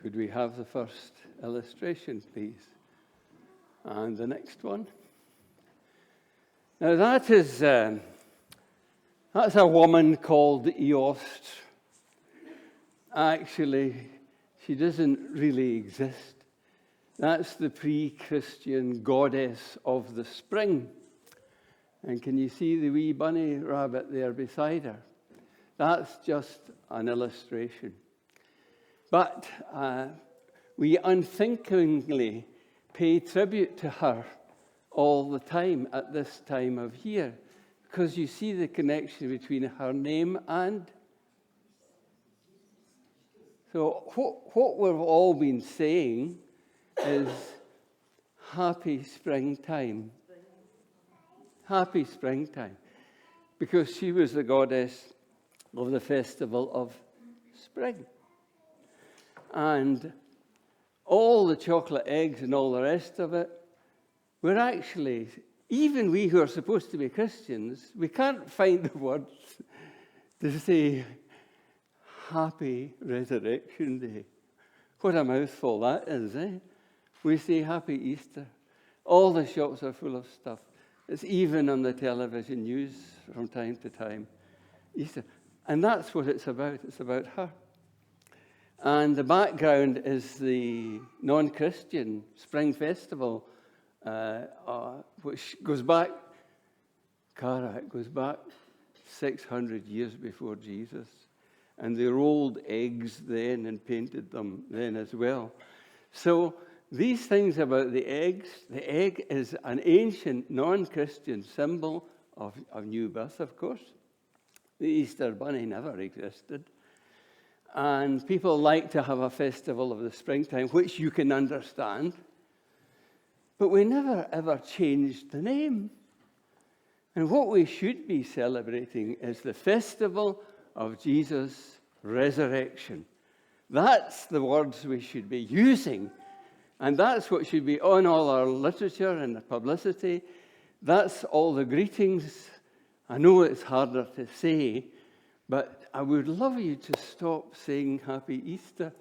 Could we have the first illustration, please? And the next one. Now that's a woman called Eost. Actually, she doesn't really exist. That's the pre-Christian goddess of the spring. And can you see the wee bunny rabbit there beside her? That's just an illustration. But we unthinkingly pay tribute to her all the time at this time of year, because you see the connection between her name and... So what we've all been saying is happy springtime. Happy springtime. Because she was the goddess of the festival of spring. And all the chocolate eggs and all the rest of it, we're actually, even we who are supposed to be Christians, we can't find the words to say Happy Resurrection Day. What a mouthful that is, eh? We say Happy Easter. All the shops are full of stuff. It's even on the television news from time to time. Easter. And that's what it's about. It's about her. And the background is the non-Christian Spring Festival, which goes back, it goes back 600 years before Jesus. And they rolled eggs then and painted them then as well. So these things about the eggs, the egg is an ancient non-Christian symbol of new birth, of course. The Easter bunny never existed. And people like to have a festival of the springtime, which you can understand. But we never, ever changed the name. And what we should be celebrating is the festival of Jesus' resurrection. That's the words we should be using. And that's what should be on all our literature and the publicity. That's all the greetings. I know it's harder to say, but I would love you to stop saying Happy Easter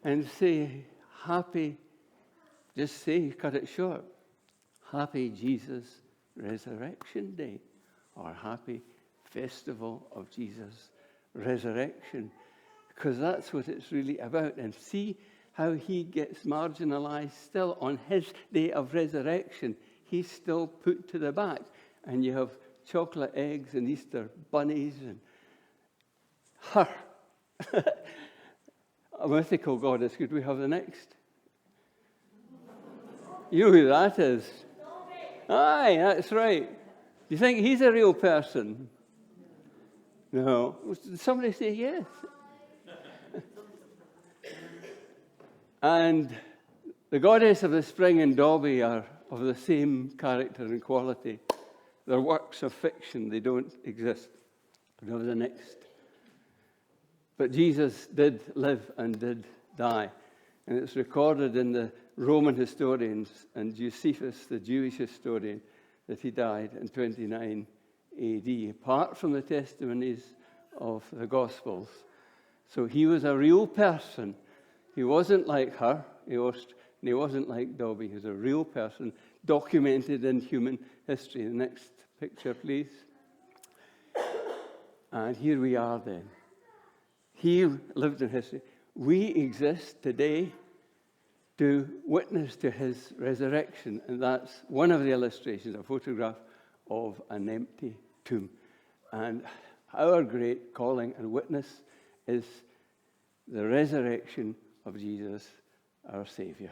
and say just say, cut it short, Happy Jesus Resurrection Day, or Happy Festival of Jesus Resurrection, because that's what it's really about. And see how he gets marginalized still on his day of resurrection. He's still put to the back. And you have chocolate eggs and Easter bunnies and her. A mythical goddess. Could we have the next? You know who that is? Aye, that's right. Do you think he's a real person? No. Did somebody say yes? And the goddess of the spring and Dobby are of the same character and quality. They're works of fiction. They don't exist. Could we have the next? But Jesus did live and did die. And it's recorded in the Roman historians and Josephus, the Jewish historian, that he died in 29 AD, apart from the testimonies of the Gospels. So he was a real person. He wasn't like her, and he wasn't like Dobby. He was a real person, documented in human history. The next picture, please. And here we are then. He lived in history. We exist today to witness to his resurrection. And that's one of the illustrations, a photograph of an empty tomb. And our great calling and witness is the resurrection of Jesus, our Savior.